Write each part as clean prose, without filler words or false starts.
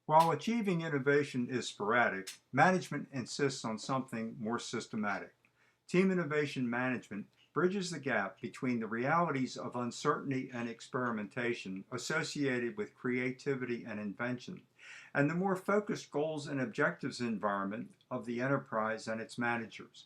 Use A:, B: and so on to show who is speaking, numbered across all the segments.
A: While achieving innovation is sporadic, management insists on something more systematic. Team innovation management bridges the gap between the realities of uncertainty and experimentation associated with creativity and invention, and the more focused goals and objectives environment of the enterprise and its managers.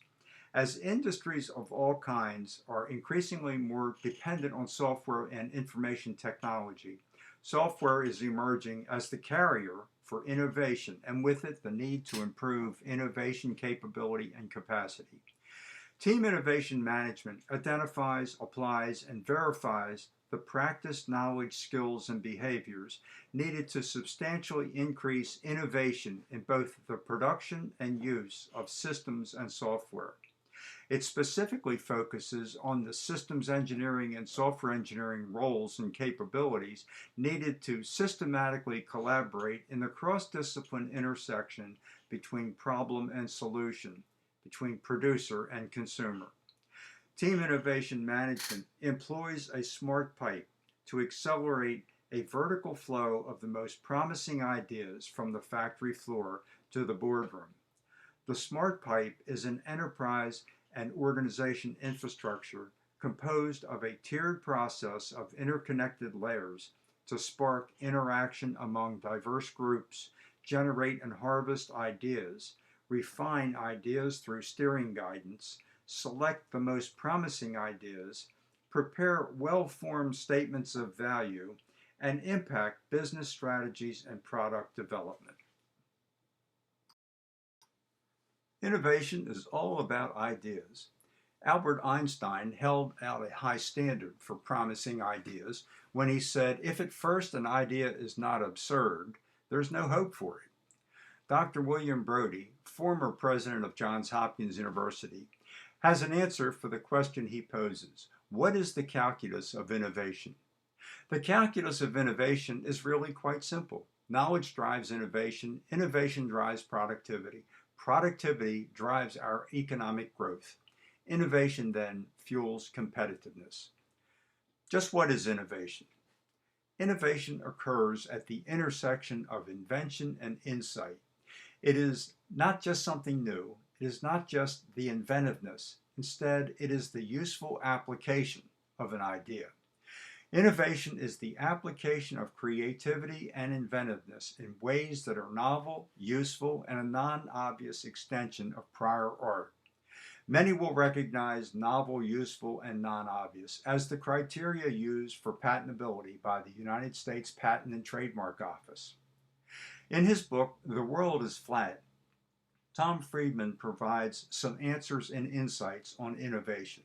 A: As industries of all kinds are increasingly more dependent on software and information technology, software is emerging as the carrier for innovation, and with it, the need to improve innovation capability and capacity. Team innovation management identifies, applies, and verifies the practice, knowledge, skills, and behaviors needed to substantially increase innovation in both the production and use of systems and software. It specifically focuses on the systems engineering and software engineering roles and capabilities needed to systematically collaborate in the cross-discipline intersection between problem and solution, between producer and consumer. Team innovation management employs a smart pipe to accelerate a vertical flow of the most promising ideas from the factory floor to the boardroom. The smart pipe is an enterprise and organization infrastructure composed of a tiered process of interconnected layers to spark interaction among diverse groups, generate and harvest ideas, refine ideas through steering guidance, select the most promising ideas, prepare well-formed statements of value, and impact business strategies and product development. Innovation is all about ideas. Albert Einstein held out a high standard for promising ideas when he said, "If at first an idea is not absurd, there's no hope for it." Dr. William Brodie, former president of Johns Hopkins University, has an answer for the question he poses. What is the calculus of innovation? The calculus of innovation is really quite simple. Knowledge drives innovation, innovation drives productivity, productivity drives our economic growth. Innovation then fuels competitiveness. Just what is innovation? Innovation occurs at the intersection of invention and insight. It is not just something new. It is not just the inventiveness. Instead, it is the useful application of an idea. Innovation is the application of creativity and inventiveness in ways that are novel, useful, and a non-obvious extension of prior art. Many will recognize novel, useful, and non-obvious as the criteria used for patentability by the United States Patent and Trademark Office. In his book, The World is Flat, Tom Friedman provides some answers and insights on innovation.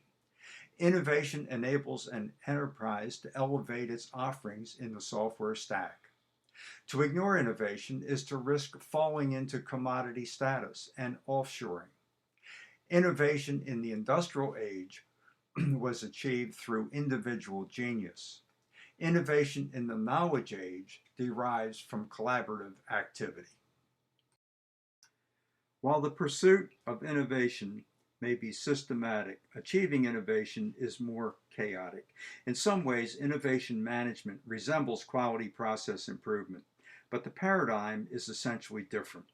A: Innovation enables an enterprise to elevate its offerings in the software stack. To ignore innovation is to risk falling into commodity status and offshoring. Innovation in the industrial age was achieved through individual genius. Innovation in the knowledge age derives from collaborative activity. While the pursuit of innovation may be systematic, achieving innovation is more chaotic. In some ways, innovation management resembles quality process improvement, but the paradigm is essentially different.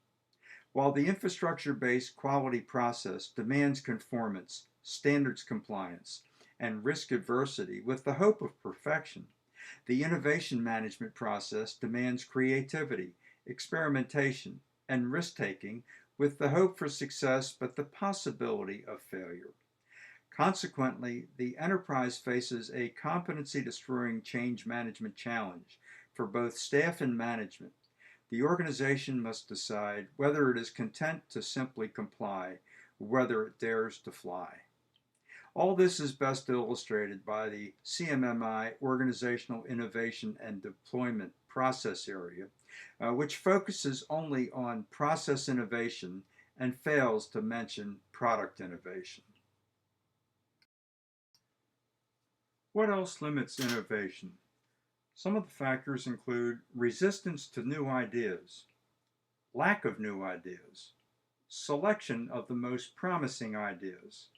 A: While the infrastructure-based quality process demands conformance, standards compliance, and risk adversity with the hope of perfection, the innovation management process demands creativity, experimentation, and risk-taking with the hope for success but the possibility of failure. Consequently, the enterprise faces a competency-destroying change management challenge for both staff and management. The organization must decide whether it is content to simply comply or whether it dares to fly. All this is best illustrated by the CMMI Organizational Innovation and Deployment Process Area, which focuses only on process innovation and fails to mention product innovation. What else limits innovation? Some of the factors include resistance to new ideas, lack of new ideas, selection of the most promising ideas,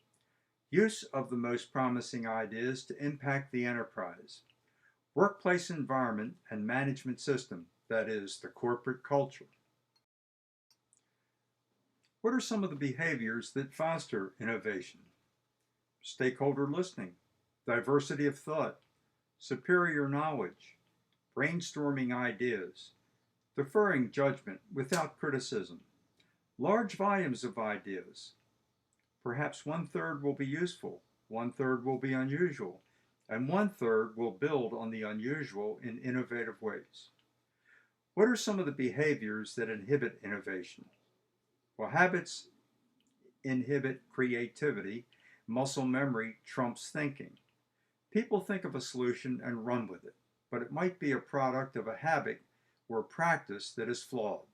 A: use of the most promising ideas to impact the enterprise, workplace environment and management system, that is, the corporate culture. What are some of the behaviors that foster innovation? Stakeholder listening, diversity of thought, superior knowledge, brainstorming ideas, deferring judgment without criticism, large volumes of ideas. Perhaps one third will be useful, one third will be unusual, and one third will build on the unusual in innovative ways. What are some of the behaviors that inhibit innovation? Well, habits inhibit creativity. Muscle memory trumps thinking. People think of a solution and run with it, but it might be a product of a habit or practice that is flawed.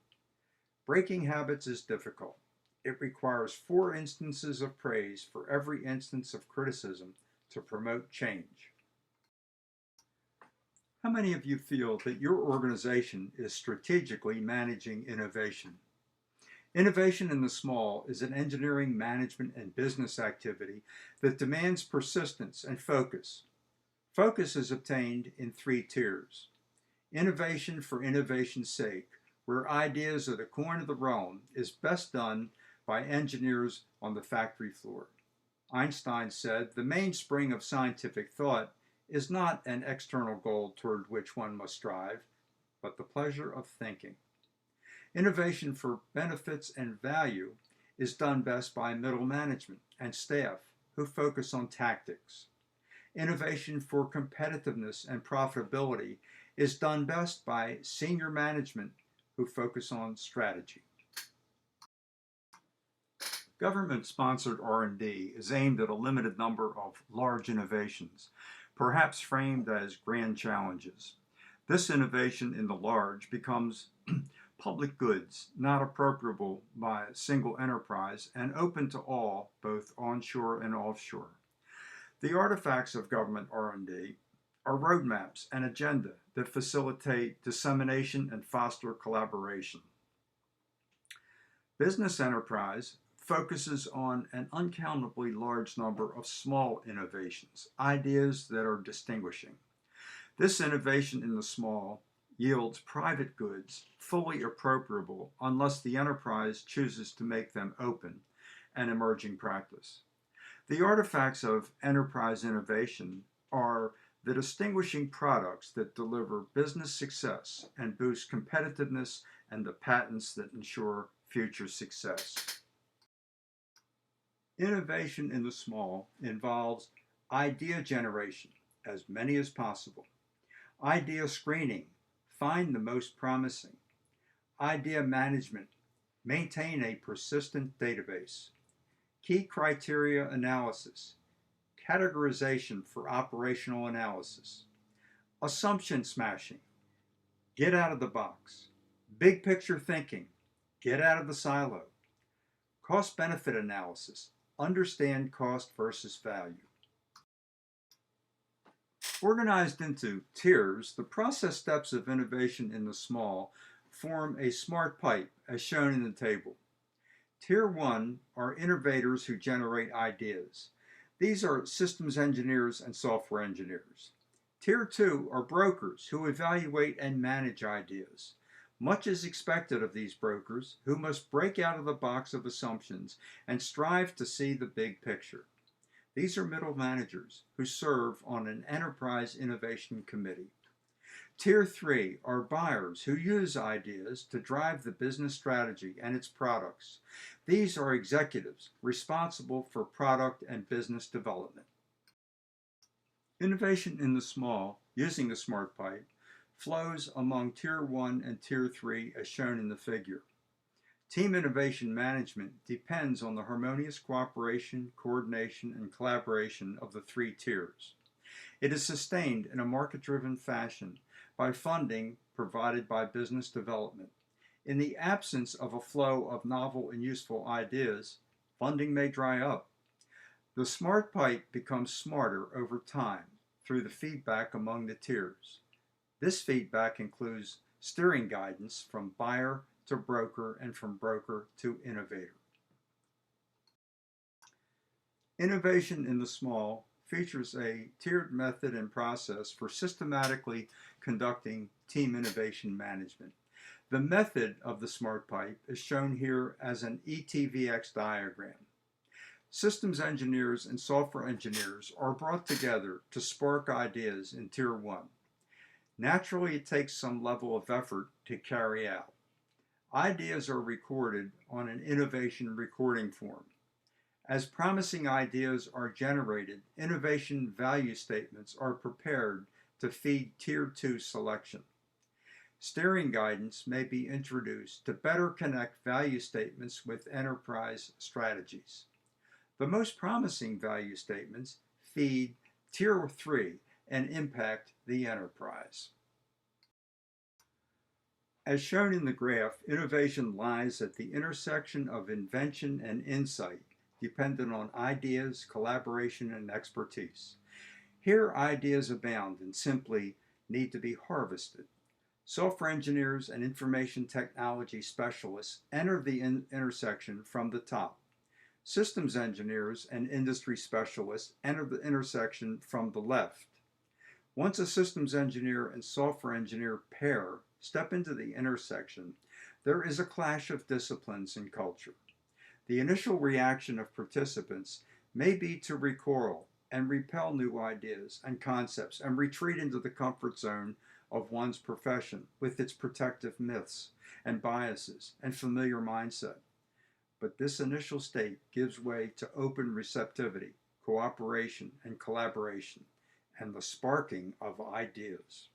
A: Breaking habits is difficult. It requires 4 instances of praise for every instance of criticism to promote change. How many of you feel that your organization is strategically managing innovation? Innovation in the small is an engineering, management, and business activity that demands persistence and focus. Focus is obtained in 3 tiers. Innovation for innovation's sake, where ideas are the coin of the realm, is best done by engineers on the factory floor. Einstein said, "The mainspring of scientific thought is not an external goal toward which one must strive, but the pleasure of thinking." Innovation for benefits and value is done best by middle management and staff who focus on tactics. Innovation for competitiveness and profitability is done best by senior management who focus on strategy. Government-sponsored R&D is aimed at a limited number of large innovations, perhaps framed as grand challenges. This innovation in the large becomes public goods, not appropriable by a single enterprise and open to all, both onshore and offshore. The artifacts of government R&D are roadmaps and agenda that facilitate dissemination and foster collaboration. Business enterprise focuses on an uncountably large number of small innovations, ideas that are distinguishing. This innovation in the small yields private goods fully appropriable unless the enterprise chooses to make them open and emerging practice. The artifacts of enterprise innovation are the distinguishing products that deliver business success and boost competitiveness and the patents that ensure future success. Innovation in the small involves idea generation, as many as possible, idea screening, find the most promising, idea management, maintain a persistent database, key criteria analysis, categorization for operational analysis, assumption smashing, get out of the box, big picture thinking, get out of the silo, cost benefit analysis, understand cost versus value. Organized into tiers, the process steps of innovation in the small form a smart pipe, as shown in the table. Tier 1 are innovators who generate ideas. These are systems engineers and software engineers. Tier 2 are brokers who evaluate and manage ideas. Much is expected of these brokers, who must break out of the box of assumptions and strive to see the big picture. These are middle managers who serve on an enterprise innovation committee. Tier 3 are buyers who use ideas to drive the business strategy and its products. These are executives responsible for product and business development. Innovation in the small, using the smart pipe, flows among Tier 1 and Tier 3 as shown in the figure. Team innovation management depends on the harmonious cooperation, coordination, and collaboration of the 3 tiers. It is sustained in a market-driven fashion by funding provided by business development. In the absence of a flow of novel and useful ideas, funding may dry up. The smart pipe becomes smarter over time through the feedback among the tiers. This feedback includes steering guidance from buyer to broker and from broker to innovator. Innovation in the small features a tiered method and process for systematically conducting team innovation management. The method of the SMART pipe is shown here as an ETVX diagram. Systems engineers and software engineers are brought together to spark ideas in Tier 1. Naturally, it takes some level of effort to carry out. Ideas are recorded on an innovation recording form. As promising ideas are generated, innovation value statements are prepared to feed Tier 2 selection. Steering guidance may be introduced to better connect value statements with enterprise strategies. The most promising value statements feed Tier 3 and impact the enterprise. As shown in the graph, innovation lies at the intersection of invention and insight, dependent on ideas, collaboration, and expertise. Here, ideas abound and simply need to be harvested. Software engineers and information technology specialists enter the intersection from the top. Systems engineers and industry specialists enter the intersection from the left. Once a systems engineer and software engineer pair step into the intersection, there is a clash of disciplines and culture. The initial reaction of participants may be to recoil and repel new ideas and concepts and retreat into the comfort zone of one's profession with its protective myths and biases and familiar mindset. But this initial state gives way to open receptivity, cooperation, and collaboration, and the sparking of ideas.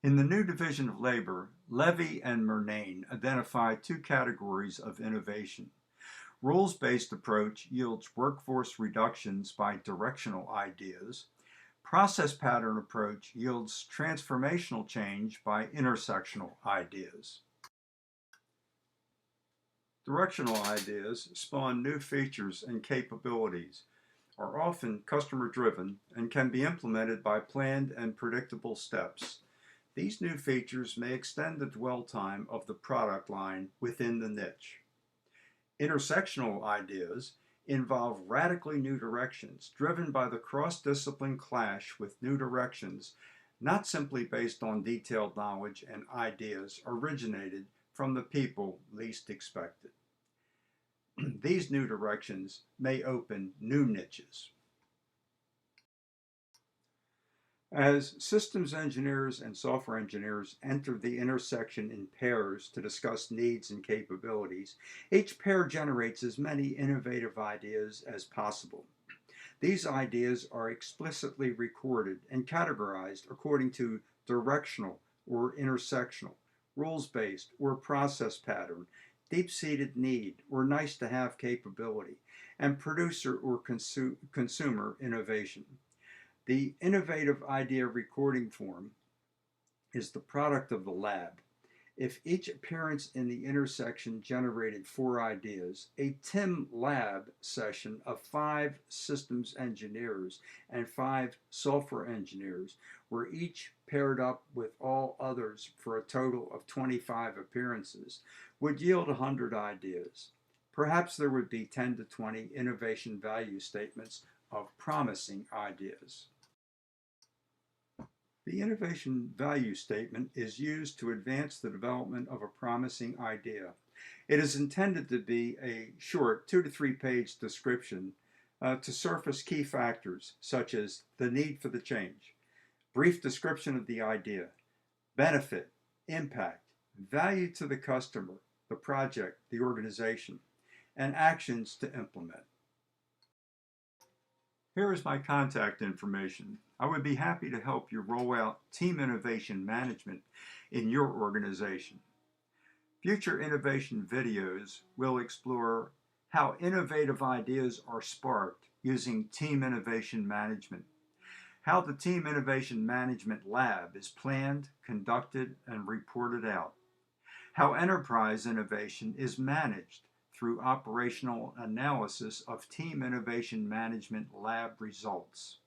A: In the new division of labor, Levy and Murnane identify two categories of innovation. Rules-based approach yields workforce reductions by directional ideas. Process pattern approach yields transformational change by intersectional ideas. Directional ideas spawn new features and capabilities, are often customer-driven, and can be implemented by planned and predictable steps. These new features may extend the dwell time of the product line within the niche. Intersectional ideas involve radically new directions driven by the cross-discipline clash with new directions, not simply based on detailed knowledge and ideas originated from the people least expected. These new directions may open new niches. As systems engineers and software engineers enter the intersection in pairs to discuss needs and capabilities, each pair generates as many innovative ideas as possible. These ideas are explicitly recorded and categorized according to directional or intersectional, rules-based or process pattern, deep-seated need or nice-to-have capability, and producer or consumer innovation. The innovative idea recording form is the product of the lab. If each appearance in the intersection generated 4 ideas, a TIM lab session of 5 systems engineers and 5 software engineers, were each paired up with all others for a total of 25 appearances, would yield 100 ideas. Perhaps there would be 10 to 20 innovation value statements of promising ideas. The innovation value statement is used to advance the development of a promising idea. It is intended to be a short 2 to 3 page description to surface key factors such as the need for the change, brief description of the idea, benefit, impact, value to the customer, the project, the organization, and actions to implement. Here is my contact information. I would be happy to help you roll out team innovation management in your organization. Future innovation videos will explore how innovative ideas are sparked using team innovation management, how the team innovation management lab is planned, conducted, and reported out, how enterprise innovation is managed through operational analysis of team innovation management lab results.